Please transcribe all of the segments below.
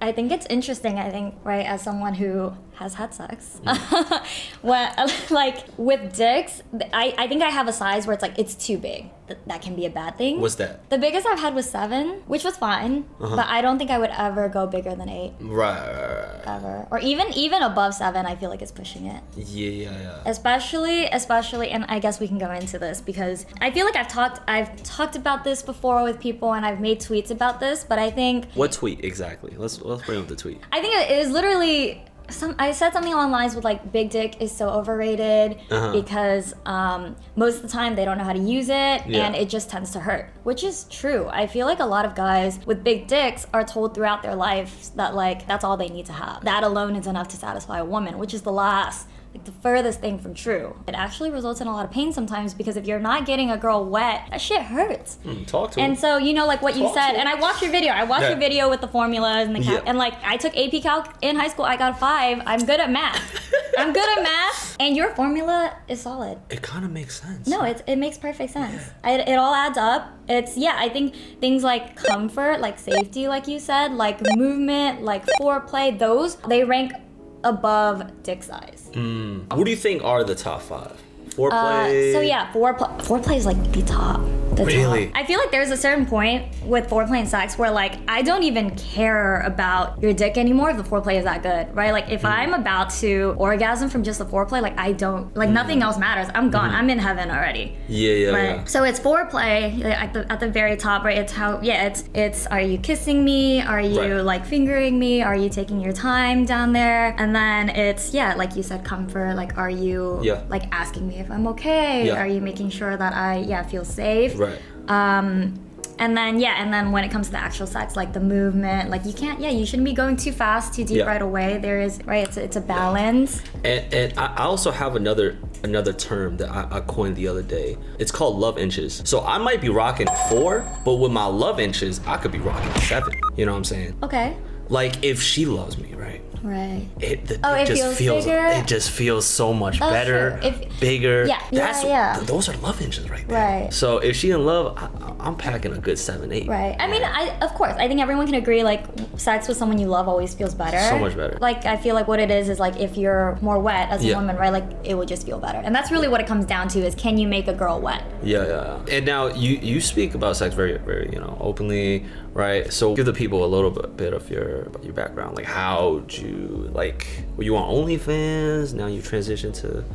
I think it's interesting. I think, right, as someone who has had sex, when, like with dicks, I think I have a size where it's like, it's too big. That can be a bad thing. What's that? The biggest I've had was 7, which was fine, but I don't think I would ever go bigger than 8. Right. Ever. Or even above 7, I feel like it's pushing it. Yeah. Especially, and I guess we can go into this because I feel like I've talked about this before with people and I've made tweets about this, but I think... What tweet exactly? Let's bring up the tweet. I think it is literally... I said something along the lines with like big dick is so overrated because most of the time they don't know how to use it and it just tends to hurt, which is true. I feel like a lot of guys with big dicks are told throughout their lives that like that's all they need to have. That alone is enough to satisfy a woman, which is the furthest thing from true. It actually results in a lot of pain sometimes because if you're not getting a girl wet, that shit hurts. Talk to her. And so, you know, like what you said, and I watched your video. I watched your video with the formulas and the and like I took AP Calc in high school. I got a 5. I'm good at math. And your formula is solid. It kind of makes sense. No, it makes perfect sense. It all adds up. It's, I think things like comfort, like safety, like you said, like movement, like foreplay, those, they rank above dick size. Who do you think are the top 5? Foreplay? Foreplay is like the top. Really? I feel like there's a certain point with foreplay and sex where like I don't even care about your dick anymore if the foreplay is that good, right? Like if I'm about to orgasm from just the foreplay, like I don't, like nothing else matters. I'm gone. I'm in heaven already. Yeah. So it's foreplay at the very top, right? It's how, it's are you kissing me? Are you like fingering me? Are you taking your time down there? And then it's, like you said, comfort. Like are you like asking me if I'm okay? Are you making sure that I feel safe? Right. And then when it comes to the actual sex, like the movement, like you shouldn't be going too fast, too deep right away. There is, right, it's a balance. And I also have another term that I coined the other day. It's called love inches. So I might be rocking 4, but with my love inches, I could be rocking 7. You know what I'm saying? Okay. Like if she loves me, right? Right. It just feels bigger. It just feels so much better, bigger. Those are love inches right there. Right. So if she in love, I'm packing a good 7, 8. Right. I mean, of course, I think everyone can agree like sex with someone you love always feels better. So much better. Like I feel like what it is like if you're more wet as a woman, right? Like it would just feel better. And that's really what it comes down to is can you make a girl wet? Yeah. And now you speak about sex very, very, openly, right? So give the people a little bit of your background. Like how'd you were you on OnlyFans? Now you transitioned to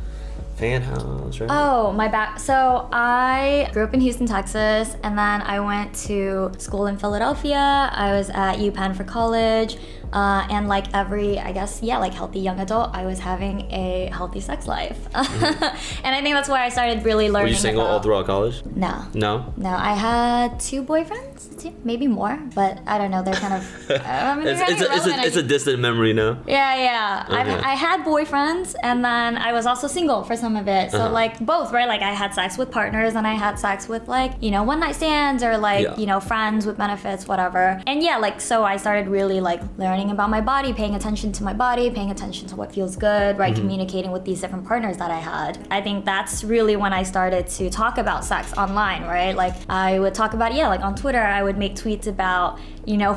Fan House, right? Oh, so I grew up in Houston, Texas, and then I went to school in Philadelphia. I was at UPenn for college. And like every, I guess, like healthy young adult, I was having a healthy sex life. And I think that's why I started really learning. Were you single all throughout college? No, I had 2 boyfriends, maybe more, but I don't know, they're kind of, it's a distant memory now. Yeah. Okay. I had boyfriends, and then I was also single for some of it. So like both, right? Like I had sex with partners, and I had sex with like, one night stands or like, friends with benefits, whatever. And so I started really like learning about my body, paying attention to my body, paying attention to what feels good, right? Communicating with these different partners that I had. I think that's really when I started to talk about sex online, right? Like I would talk about, like on Twitter, I would make tweets about,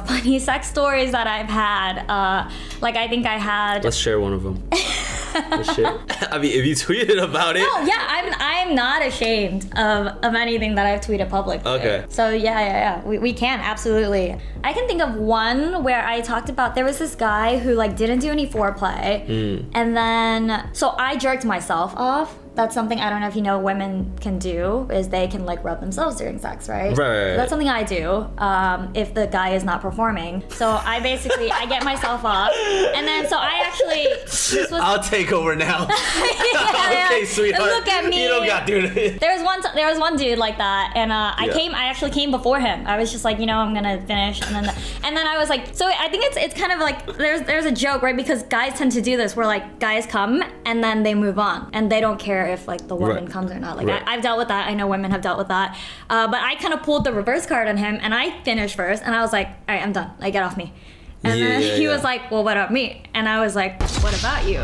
funny sex stories that I've had. Like I think I had... Let's share one of them. I mean, if you tweeted about it... No, I'm not ashamed of anything that I've tweeted publicly. Okay. So we can, absolutely. I can think of one where I talked about, there was this guy who like didn't do any foreplay. And then, so I jerked myself off. That's something, I don't know if you know, women can do, is they can like rub themselves during sex, right? Right. That's something I do if the guy is not performing. So I basically, I get myself off. And then, so I actually... I'll take over now. Okay, sweetheart. Look at me. You don't got to do it. There was one dude like that, and I actually came before him. I was just like, I'm gonna finish, and then I was like, so I think it's kind of like, there's a joke, right? Because guys tend to do this, where like guys come, and then they move on, and they don't care if like the woman comes or not. Like I've dealt with that. I know women have dealt with that. But I kind of pulled the reverse card on him, and I finished first, and I was like, all right, I'm done. Like, get off me. And then he was like, well, what about me? And I was like, what about you?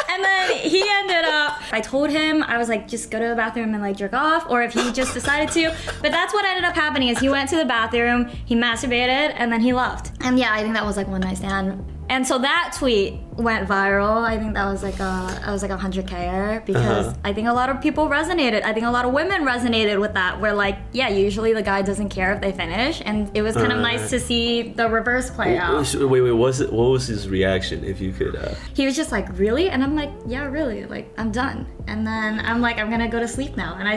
And And then he ended up, I told him, I was like, just go to the bathroom and like jerk off, or if he just decided to. But that's what ended up happening is he went to the bathroom, he masturbated, and then he left. And yeah, I think that was like one night stand. And so that tweet went viral. I think that was like I was like 100K because I think a lot of people resonated. I think a lot of women resonated with that. Where like, yeah, usually the guy doesn't care if they finish, and it was kind of nice to see the reverse play out. Wait, what was his reaction? If you could. He was just like, really? And I'm like, yeah, really. Like, I'm done. And then I'm like, I'm gonna go to sleep now. And I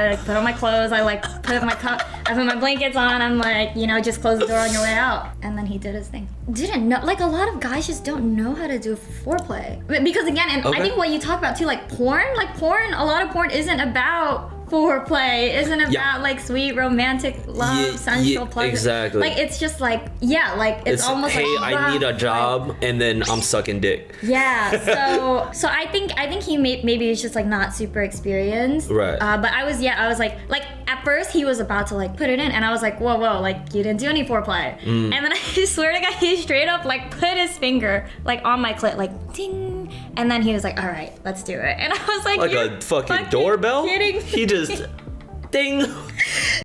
like put on my clothes. I like put my blankets on. I'm like, you know, just close the door on your way out. And then he did his thing. Didn't know, like a lot of guys just don't know how to do foreplay. Because again, and I think what you talk about too, like porn, a lot of porn isn't about foreplay, isn't about like sweet romantic love, sensual pleasure. Exactly. Like it's just like, yeah, like it's almost hey, like, I need a job, and then I'm sucking dick. Yeah. So I think he maybe he's just like not super experienced. Right. But I was like at first he was about to like put it in, and I was like, whoa, like you didn't do any foreplay. And then I swear to God, he straight up like put his finger like on my clit, like ding, and then he was like, all right, let's do it. And I was like a fucking doorbell. Kidding? He just ding.